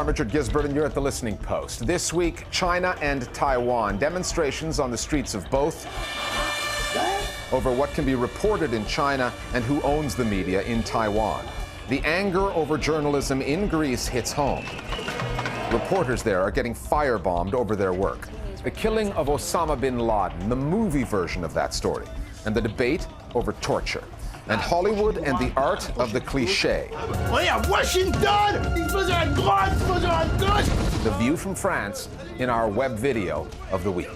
I'm Richard Gisbert, and you're at The Listening Post. This week, China and Taiwan. Demonstrations on the streets of both over what can be reported in China and who owns the media in Taiwan. The anger over journalism in Greece hits home. Reporters there are getting firebombed over their work. The killing of Osama bin Laden, the movie version of that story, and the debate over torture. And Hollywood and the art of the cliché. The View from France in our web video of the week.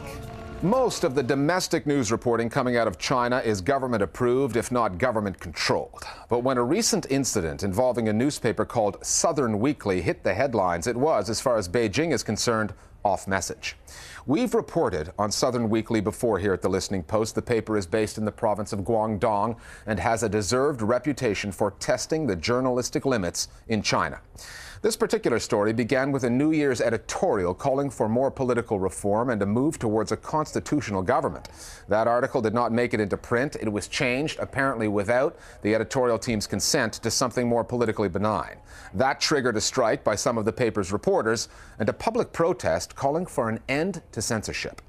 Most of the domestic news reporting coming out of China is government approved, if not government controlled. But when a recent incident involving a newspaper called Southern Weekly hit the headlines, it was, as far as Beijing is concerned, off message. We've reported on Southern Weekly before here at The Listening Post. The paper is based in the province of Guangdong and has a deserved reputation for testing the journalistic limits in China. This particular story began with a New Year's editorial calling for more political reform and a move towards a constitutional government. That article did not make it into print. It was changed, apparently without the editorial team's consent, to something more politically benign. That triggered a strike by some of the paper's reporters and a public protest calling for an end to censorship.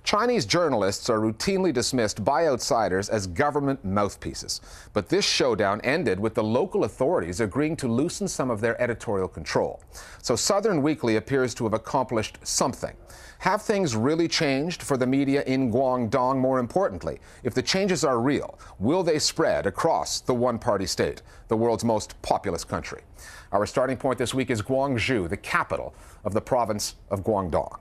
Chinese journalists are routinely dismissed by outsiders as government mouthpieces. But this showdown ended with the local authorities agreeing to loosen some of their editorial control. So Southern Weekly appears to have accomplished something. Have things really changed for the media in Guangdong? More importantly, if the changes are real, will they spread across the one-party state, the world's most populous country? Our starting point this week is Guangzhou, the capital of the province of Guangdong.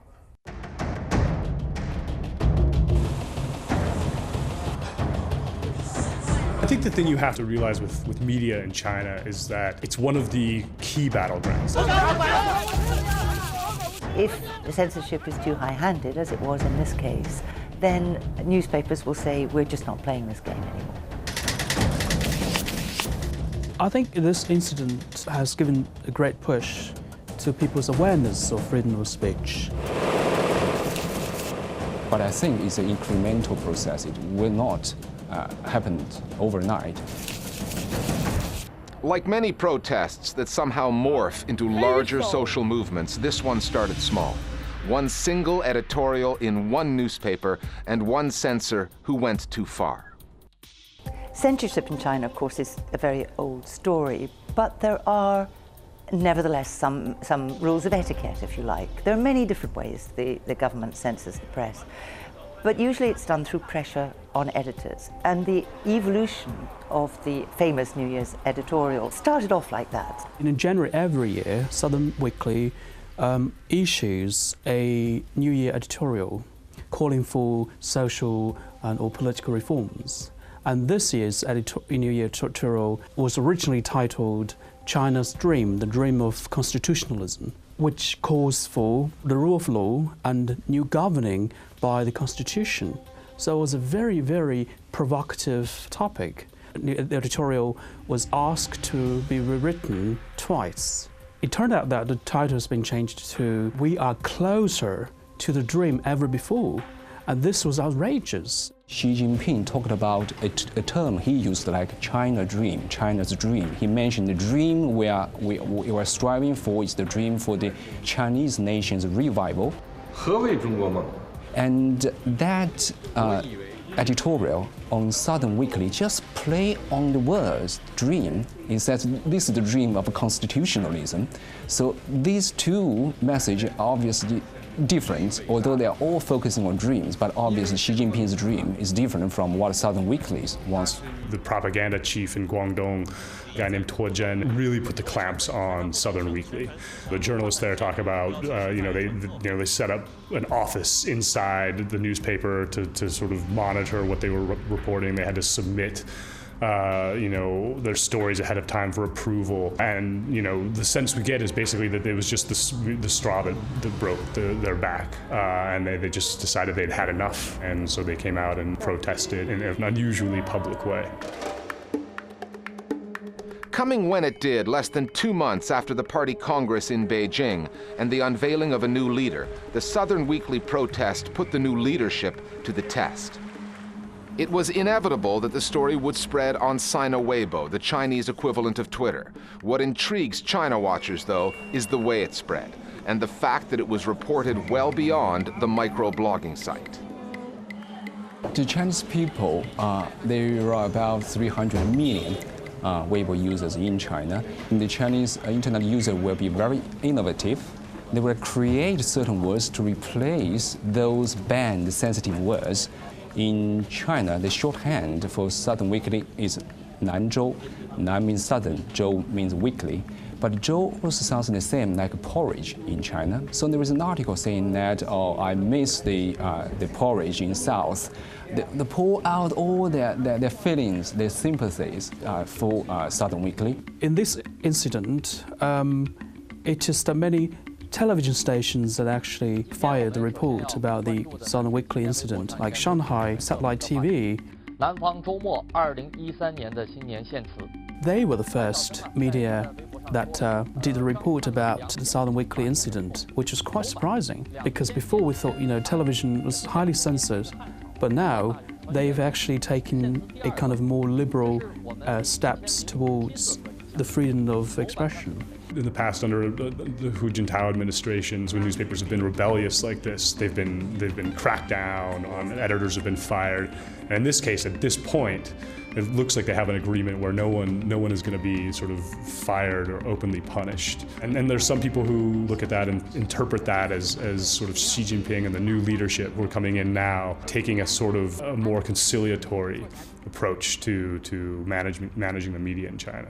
I think the thing you have to realize with media in China is that it's one of the key battlegrounds. If the censorship is too high-handed, as it was in this case, then newspapers will say, we're just not playing this game anymore. I think this incident has given a great push to people's awareness of freedom of speech. But I think it's an incremental process. It will not happen overnight. Like many protests that somehow morph into larger social movements, this one started small. One single editorial in one newspaper and one censor who went too far. Censorship in China, of course, is a very old story, but there are nevertheless some rules of etiquette, if you like. There are many different ways the government censors the press. But usually it's done through pressure on editors. And the evolution of the famous New Year's editorial started off like that. In January every year, Southern Weekly issues a New Year editorial calling for social or political reforms. And this year's New Year editorial was originally titled China's Dream, the Dream of Constitutionalism, which calls for the rule of law and new governing by the Constitution. So it was a very, very provocative topic. The editorial was asked to be rewritten twice. It turned out that the title has been changed to We Are Closer to the Dream Ever Before, and this was outrageous. Xi Jinping talked about a term he used like China's dream. He mentioned the dream we are striving for is the dream for the Chinese nation's revival. And that editorial on Southern Weekly just play on the words dream. It says this is the dream of constitutionalism. So these two messages are obviously different, although they are all focusing on dreams, but obviously Xi Jinping's dream is different from what Southern Weekly wants. The propaganda chief in Guangdong, a guy named Tuo Zhen, really put the clamps on Southern Weekly. The journalists there talk about, they set up an office inside the newspaper to sort of monitor what they were reporting. They had to submit their stories ahead of time for approval. And, the sense we get is basically that it was just the straw that broke their back. And they just decided they'd had enough. And so they came out and protested in an unusually public way. Coming when it did, less than 2 months after the party congress in Beijing and the unveiling of a new leader, the Southern Weekly protest put the new leadership to the test. It was inevitable that the story would spread on Sina Weibo, the Chinese equivalent of Twitter. What intrigues China watchers, though, is the way it spread, and the fact that it was reported well beyond the micro-blogging site. The Chinese people, there are about 300 million Weibo users in China. And the Chinese internet user will be very innovative. They will create certain words to replace those banned sensitive words. In China, the shorthand for Southern Weekly is Nanzhou. Nan means southern, Zhou means weekly. But Zhou also sounds the same like porridge in China. So there is an article saying that, oh, I miss the porridge in South. They pour out all their feelings, their sympathies for Southern Weekly. In this incident, it is the many television stations that actually fired the report about the Southern Weekly incident, like Shanghai Satellite TV. 南方周末2013年的新年献词 They were the first media that did a report about the Southern Weekly incident, which was quite surprising, because before we thought, television was highly censored, but now they've actually taken a kind of more liberal steps towards the freedom of expression. In the past, under the Hu Jintao administrations, when newspapers have been rebellious like this, they've been cracked down on, editors have been fired. And in this case, at this point, it looks like they have an agreement where no one is going to be sort of fired or openly punished. And there's some people who look at that and interpret that as sort of Xi Jinping and the new leadership who are coming in now, taking a sort of a more conciliatory approach to managing the media in China.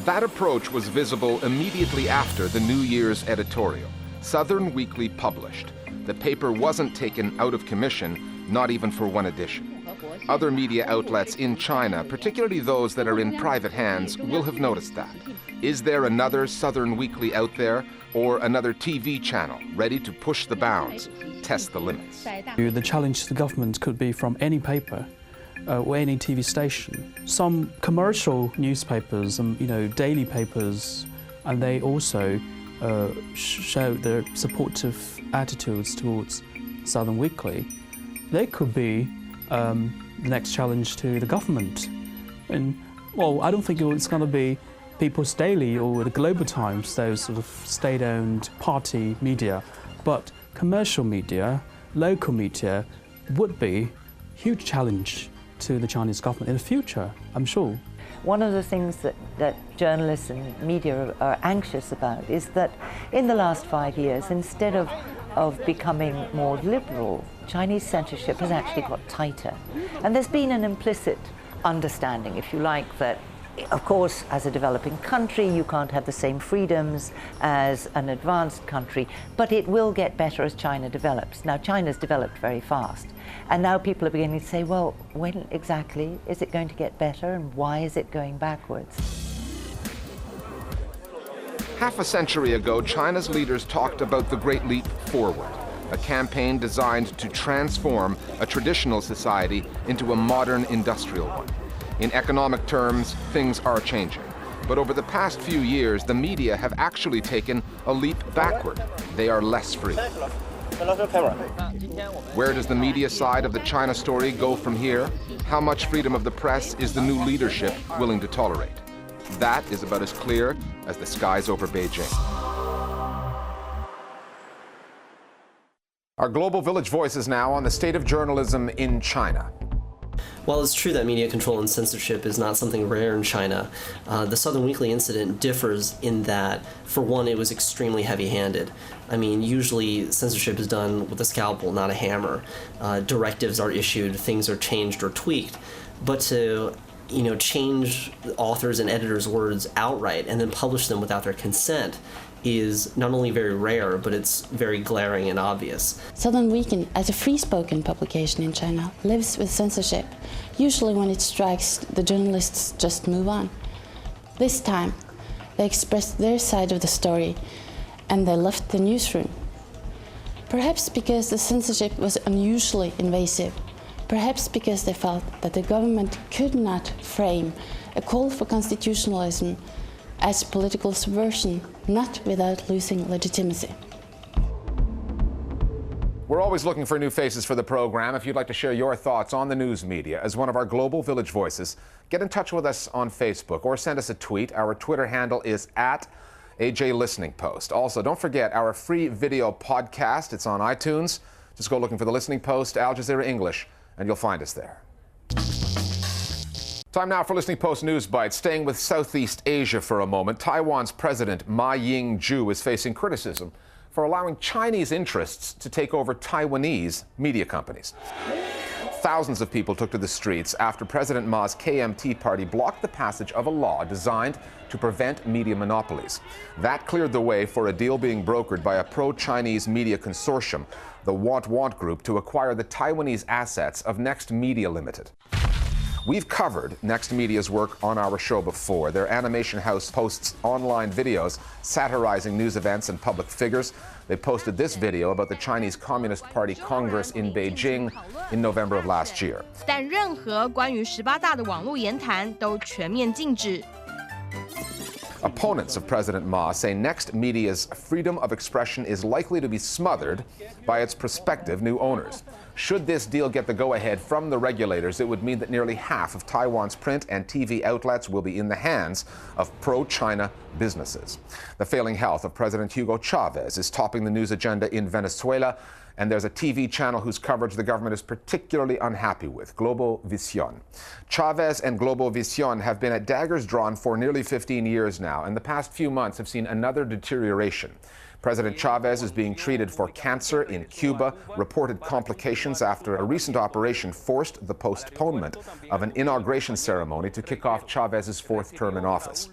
That approach was visible immediately after the New Year's editorial. Southern Weekly published. The paper wasn't taken out of commission, not even for one edition. Other media outlets in China, particularly those that are in private hands, will have noticed that. Is there another Southern Weekly out there, or another TV channel ready to push the bounds, test the limits? The challenge to the government could be from any paper or any TV station. Some commercial newspapers and daily papers, and they also show their supportive attitudes towards Southern Weekly. They could be the next challenge to the government. And well, I don't think it's going to be People's Daily or the Global Times, those sort of state-owned party media, but commercial media, local media would be a huge challenge to the Chinese government in the future, I'm sure. One of the things that journalists and media are anxious about is that in the last 5 years, instead of becoming more liberal, Chinese censorship has actually got tighter. And there's been an implicit understanding, if you like, that of course, as a developing country, you can't have the same freedoms as an advanced country, but it will get better as China develops. Now, China's developed very fast, and now people are beginning to say, well, when exactly is it going to get better, and why is it going backwards? Half a century ago, China's leaders talked about the Great Leap Forward, a campaign designed to transform a traditional society into a modern industrial one. In economic terms, things are changing. But over the past few years, the media have actually taken a leap backward. They are less free. Where does the media side of the China story go from here? How much freedom of the press is the new leadership willing to tolerate? That is about as clear as the skies over Beijing. Our Global Village voices now on the state of journalism in China. While it's true that media control and censorship is not something rare in China, the Southern Weekly incident differs in that, for one, it was extremely heavy-handed. I mean, usually censorship is done with a scalpel, not a hammer. Directives are issued, things are changed or tweaked. But to change authors and editors' words outright and then publish them without their consent is not only very rare, but it's very glaring and obvious. Southern Weekly, as a free-spoken publication in China, lives with censorship. Usually when it strikes, the journalists just move on. This time, they expressed their side of the story, and they left the newsroom. Perhaps because the censorship was unusually invasive. Perhaps because they felt that the government could not frame a call for constitutionalism as political subversion, not without losing legitimacy. We're always looking for new faces for the program. If you'd like to share your thoughts on the news media as one of our Global Village voices, get in touch with us on Facebook or send us a tweet. Our Twitter handle is @AJ Listening Post. Also, don't forget our free video podcast. It's on iTunes. Just go looking for the Listening Post, Al Jazeera English, and you'll find us there. Time now for Listening Post News Bites. Staying with Southeast Asia for a moment, Taiwan's President Ma Ying-jeou is facing criticism for allowing Chinese interests to take over Taiwanese media companies. Thousands of people took to the streets after President Ma's KMT party blocked the passage of a law designed to prevent media monopolies. That cleared the way for a deal being brokered by a pro-Chinese media consortium, the Want Group, to acquire the Taiwanese assets of Next Media Limited. We've covered Next Media's work on our show before. Their animation house posts online videos satirizing news events and public figures. They posted this video about the Chinese Communist Party Congress in Beijing in November of last year. 但任何关于18大的网络言谈都全面禁止。 Opponents of President Ma say Next Media's freedom of expression is likely to be smothered by its prospective new owners. Should this deal get the go-ahead from the regulators, it would mean that nearly half of Taiwan's print and TV outlets will be in the hands of pro-China businesses. The failing health of President Hugo Chavez is topping the news agenda in Venezuela, and there's a TV channel whose coverage the government is particularly unhappy with, Global Visión. Chavez and Global Visión have been at daggers drawn for nearly 15 years now, and the past few months have seen another deterioration. President Chavez is being treated for cancer in Cuba, reported complications after a recent operation forced the postponement of an inauguration ceremony to kick off Chavez's fourth term in office.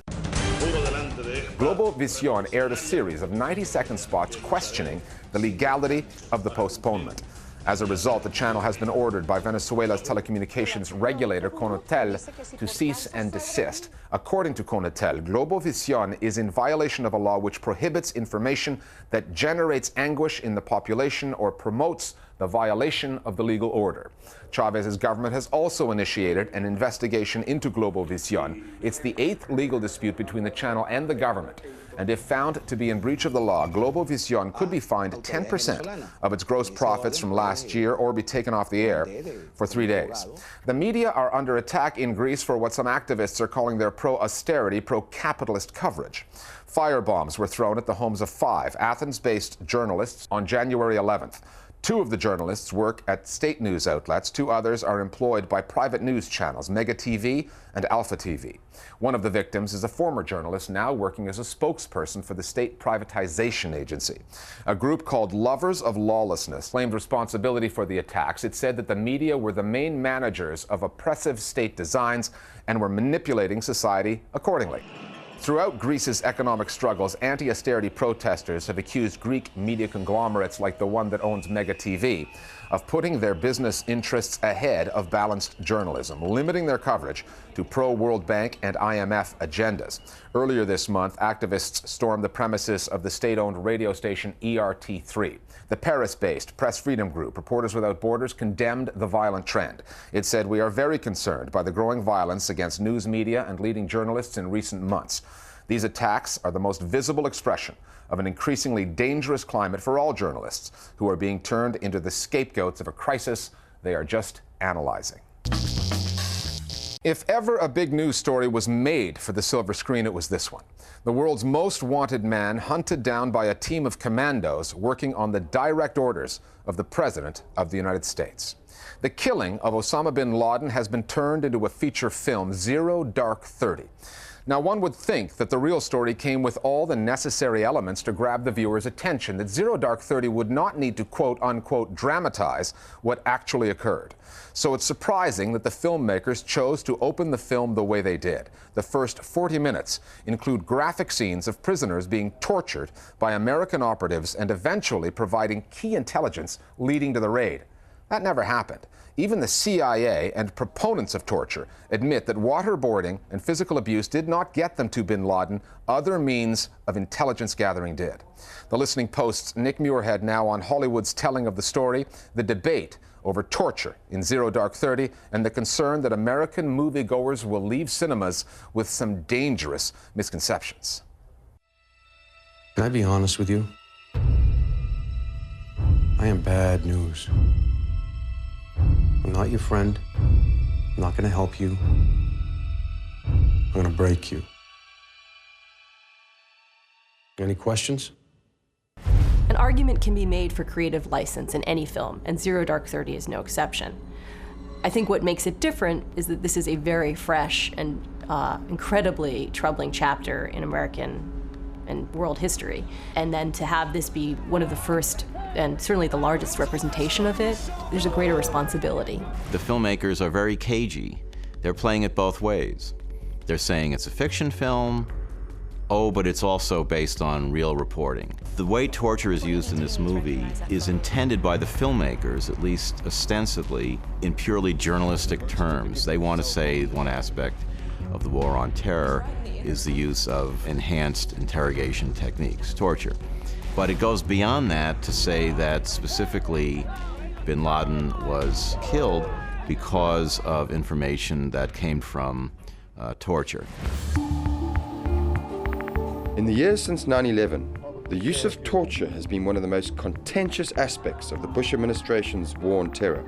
Global Visión aired a series of 90-second spots questioning the legality of the postponement. As a result, the channel has been ordered by Venezuela's telecommunications regulator, Conatel, to cease and desist. According to Conatel, Global Visión is in violation of a law which prohibits information that generates anguish in the population or promotes the violation of the legal order. Chavez's government has also initiated an investigation into Global Visión. It's the 8th legal dispute between the channel and the government. And if found to be in breach of the law, Global Visión could be fined 10% of its gross profits from last year or be taken off the air for 3 days. The media are under attack in Greece for what some activists are calling their pro-austerity, pro-capitalist coverage. Firebombs were thrown at the homes of 5 Athens-based journalists on January 11th. 2 of the journalists work at state news outlets. 2 others are employed by private news channels, Mega TV and Alpha TV. One of the victims is a former journalist now working as a spokesperson for the state privatization agency. A group called Lovers of Lawlessness claimed responsibility for the attacks. It said that the media were the main managers of oppressive state designs and were manipulating society accordingly. Throughout Greece's economic struggles, anti-austerity protesters have accused Greek media conglomerates like the one that owns Mega TV of putting their business interests ahead of balanced journalism, limiting their coverage to pro-World Bank and IMF agendas. Earlier this month, activists stormed the premises of the state-owned radio station ERT3. The Paris-based Press Freedom Group, Reporters Without Borders, condemned the violent trend. It said, "We are very concerned by the growing violence against news media and leading journalists in recent months. These attacks are the most visible expression of an increasingly dangerous climate for all journalists who are being turned into the scapegoats of a crisis they are just analyzing." If ever a big news story was made for the silver screen, it was this one. The world's most wanted man hunted down by a team of commandos working on the direct orders of the President of the United States. The killing of Osama bin Laden has been turned into a feature film, Zero Dark 30. Now, one would think that the real story came with all the necessary elements to grab the viewer's attention, that Zero Dark 30 would not need to quote-unquote dramatize what actually occurred. So it's surprising that the filmmakers chose to open the film the way they did. The first 40 minutes include graphic scenes of prisoners being tortured by American operatives and eventually providing key intelligence leading to the raid. That never happened. Even the CIA and proponents of torture admit that waterboarding and physical abuse did not get them to bin Laden. Other means of intelligence gathering did. The Listening Post's Nick Muirhead now on Hollywood's telling of the story, the debate over torture in Zero Dark 30, and the concern that American moviegoers will leave cinemas with some dangerous misconceptions. Can I be honest with you? I am bad news. I'm not your friend. I'm not gonna help you. I'm gonna break you. Any questions? An argument can be made for creative license in any film, and Zero Dark 30 is no exception. I think what makes it different is that this is a very fresh and incredibly troubling chapter in American and world history. And then to have this be one of the first and certainly the largest representation of it, there's a greater responsibility. The filmmakers are very cagey. They're playing it both ways. They're saying it's a fiction film, oh, but it's also based on real reporting. The way torture is used in this movie is intended by the filmmakers, at least ostensibly, in purely journalistic terms. They want to say one aspect of the war on terror is the use of enhanced interrogation techniques, torture. But it goes beyond that to say that specifically bin Laden was killed because of information that came from torture. In the years since 9/11, the use of torture has been one of the most contentious aspects of the Bush administration's war on terror.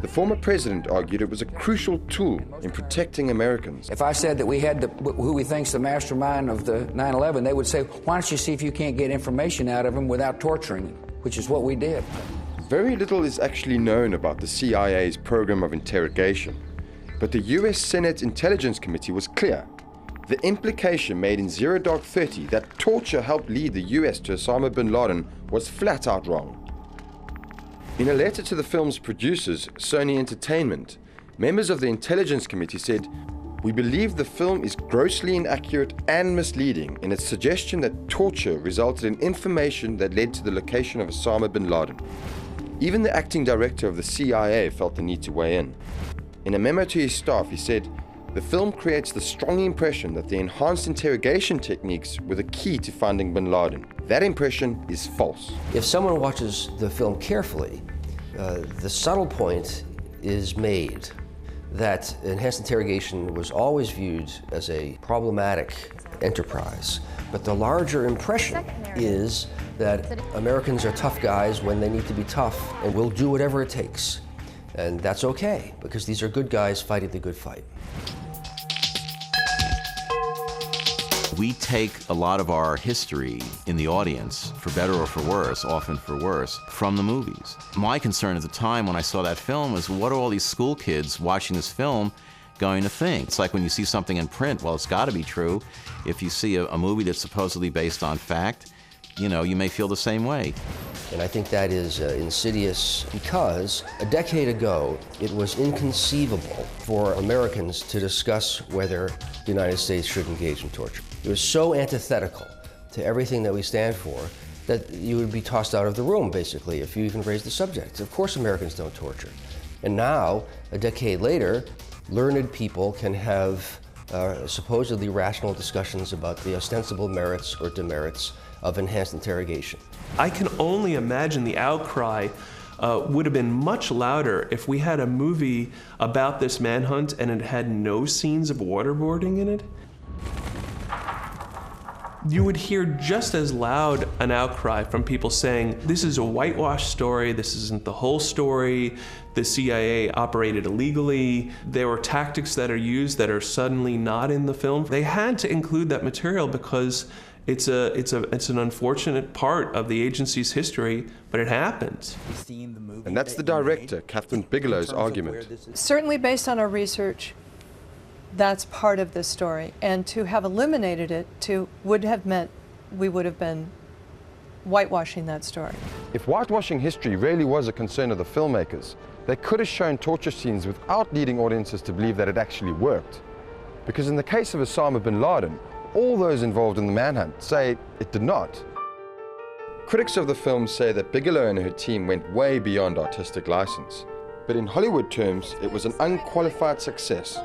The former president argued it was a crucial tool in protecting Americans. If I said that we had who we think's the mastermind of the 9/11, they would say, why don't you see if you can't get information out of him without torturing him, which is what we did. Very little is actually known about the CIA's program of interrogation, but the US Senate Intelligence Committee was clear. The implication made in Zero Dark 30 that torture helped lead the US to Osama bin Laden was flat out wrong. In a letter to the film's producers, Sony Entertainment, members of the Intelligence Committee said, "We believe the film is grossly inaccurate and misleading in its suggestion that torture resulted in information that led to the location of Osama bin Laden." Even the acting director of the CIA felt the need to weigh in. In a memo to his staff, he said, "The film creates the strong impression that the enhanced interrogation techniques were the key to finding bin Laden. That impression is false." If someone watches the film carefully, the subtle point is made that enhanced interrogation was always viewed as a problematic enterprise. But the larger impression is that Americans are tough guys when they need to be tough and will do whatever it takes. And that's okay, because these are good guys fighting the good fight. We take a lot of our history in the audience, for better or for worse, often for worse, from the movies. My concern at the time when I saw that film was, what are all these school kids watching this film going to think? It's like when you see something in print, well, it's got to be true. If you see a movie that's supposedly based on fact, you know, you may feel the same way. And I think that is insidious because a decade ago, it was inconceivable for Americans to discuss whether the United States should engage in torture. It was so antithetical to everything that we stand for that you would be tossed out of the room, basically, if you even raised the subject. Of course Americans don't torture. And now, a decade later, learned people can have supposedly rational discussions about the ostensible merits or demerits of enhanced interrogation. I can only imagine the outcry would have been much louder if we had a movie about this manhunt and it had no scenes of waterboarding in it. You would hear just as loud an outcry from people saying, this is a whitewashed story, this isn't the whole story, the CIA operated illegally, there were tactics that are used that are suddenly not in the film. They had to include that material because it's an unfortunate part of the agency's history, but it happens. And that's the director, Catherine Bigelow's argument. Certainly based on our research, that's part of this story. And to have eliminated it would have meant we would have been whitewashing that story. If whitewashing history really was a concern of the filmmakers, they could have shown torture scenes without leading audiences to believe that it actually worked. Because in the case of Osama bin Laden, all those involved in the manhunt say it did not. Critics of the film say that Bigelow and her team went way beyond artistic license. But in Hollywood terms, it was an unqualified success.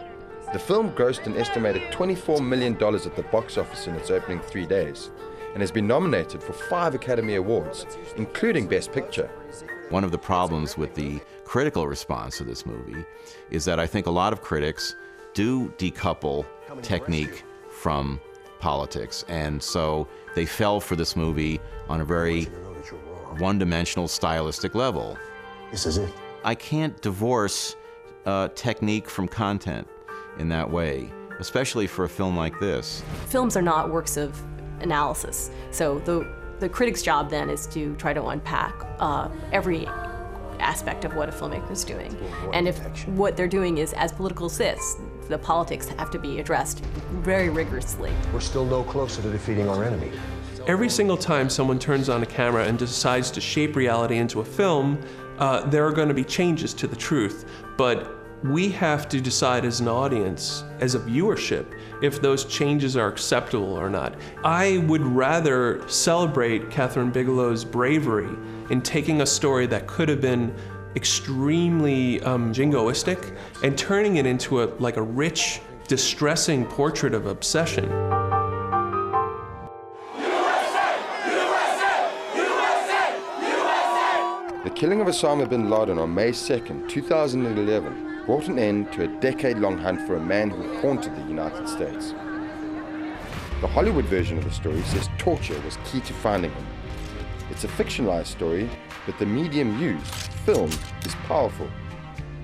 The film grossed an estimated $24 million at the box office in its opening 3 days, and has been nominated for 5 Academy Awards, including Best Picture. One of the problems with the critical response to this movie is that I think a lot of critics do decouple technique from politics, and so they fell for this movie on a very one-dimensional stylistic level. This is it. I can't divorce technique from content in that way, especially for a film like this. Films are not works of analysis, so the critic's job then is to try to unpack every aspect of what a filmmaker's doing. And if what they're doing is as political as this, the politics have to be addressed very rigorously. We're still no closer to defeating our enemy. Every single time someone turns on a camera and decides to shape reality into a film, there are going to be changes to the truth, but we have to decide as an audience, as a viewership, if those changes are acceptable or not. I would rather celebrate Kathryn Bigelow's bravery in taking a story that could have been extremely jingoistic and turning it into a rich, distressing portrait of obsession. The killing of Osama bin Laden on May 2nd, 2011 brought an end to a decade-long hunt for a man who haunted the United States. The Hollywood version of the story says torture was key to finding him. It's a fictionalized story, but the medium used, film, is powerful.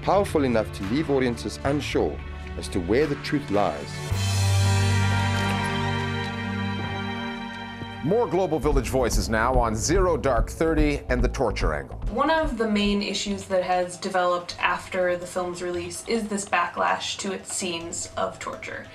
Powerful enough to leave audiences unsure as to where the truth lies. More Global Village Voices now on Zero Dark 30 and the torture angle. One of the main issues that has developed after the film's release is this backlash to its scenes of torture.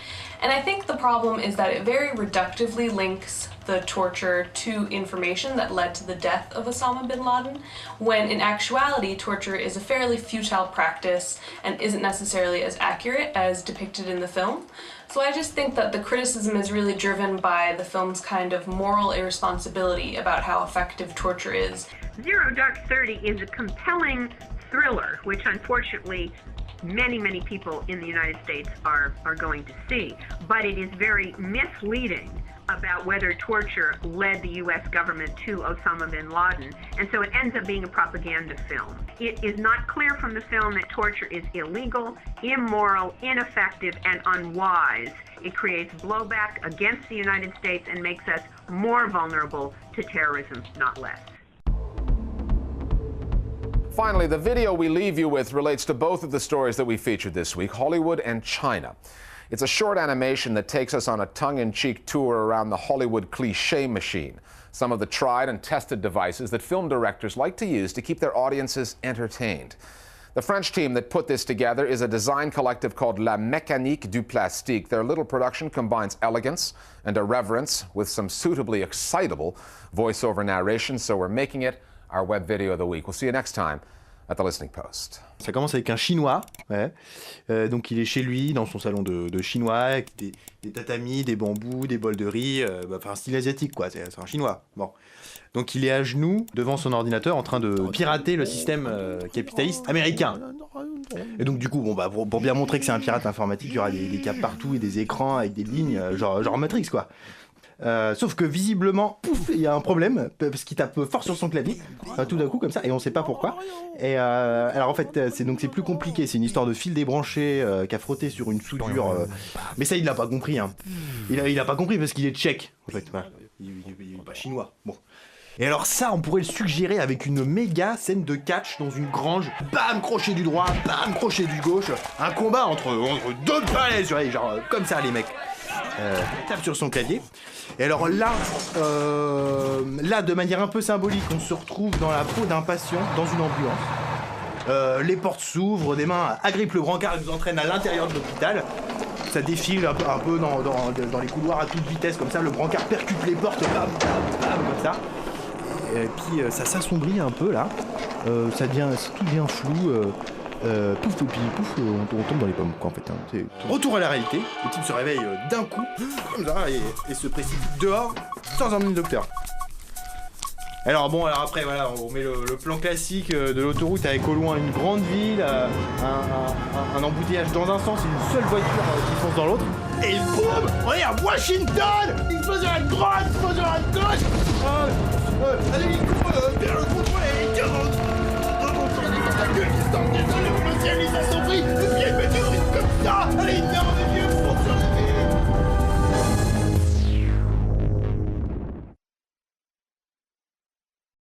And I think the problem is that it very reductively links the torture to information that led to the death of Osama bin Laden, when in actuality torture is a fairly futile practice and isn't necessarily as accurate as depicted in the film. So I just think that the criticism is really driven by the film's kind of moral irresponsibility about how effective torture is. Zero Dark 30 is a compelling thriller, which unfortunately many people in the United States are going to see. But it is very misleading about whether torture led the U.S. government to Osama bin Laden, and so it ends up being a propaganda film. It is not clear from the film that torture is illegal, immoral, ineffective, and unwise. It creates blowback against the United States and makes us more vulnerable to terrorism, not less. Finally, the video we leave you with relates to both of the stories that we featured this week, Hollywood and China. It's a short animation that takes us on a tongue-in-cheek tour around the Hollywood cliché machine, some of the tried and tested devices that film directors like to use to keep their audiences entertained. The French team that put this together is a design collective called La Mécanique du Plastique. Their little production combines elegance and irreverence with some suitably excitable voiceover narration, so we're making it our web video of the week. We'll see you next time at the Listening Post. Ça commence avec un Chinois, ouais. Donc il est chez lui, dans son salon de Chinois, avec des tatamis, des bambous, des bols de riz, enfin style asiatique quoi, c'est un Chinois. Bon. Donc il est à genoux devant son ordinateur en train de pirater le système capitaliste américain. Et donc du coup, bon, bah, pour bien montrer que c'est un pirate informatique, il y aura des câbles partout et des écrans avec des lignes, genre Matrix quoi. Sauf que visiblement, pouf, il y a un problème parce qu'il tape fort sur son clavier, tout d'un coup comme ça, et on sait pas pourquoi. Et alors en fait, c'est plus compliqué. C'est une histoire de fil débranché qui a frotté sur une soudure. Mais ça, il l'a pas compris. Hein. Il a pas compris parce qu'il est tchèque. En fait, voilà. Il est pas chinois. Bon. Et alors ça, on pourrait le suggérer avec une méga scène de catch dans une grange. Bam, crochet du droit, bam, crochet du gauche. Un combat entre deux balaises, genre comme ça les mecs. Il tape sur son clavier. Et alors là, de manière un peu symbolique, on se retrouve dans la peau d'un patient dans une ambulance. Les portes s'ouvrent, des mains agrippent le brancard et nous entraînent à l'intérieur de l'hôpital. Ça défile un peu dans les couloirs à toute vitesse comme ça. Le brancard percute les portes, bam, bam, bam, comme ça. Et puis ça s'assombrit un peu là. Tout devient flou. Pouf, on tombe dans les pommes quoi en fait. Hein. Retour à la réalité, le type se réveille d'un coup, comme ça, et se précipite dehors sans emmener le docteur. Alors après voilà, on met le plan classique de l'autoroute avec au loin une grande ville, un embouteillage dans un sens et une seule voiture qui fonce dans l'autre. Et boum, on est à Washington. Explosion à droite, explosion à gauche. Allez,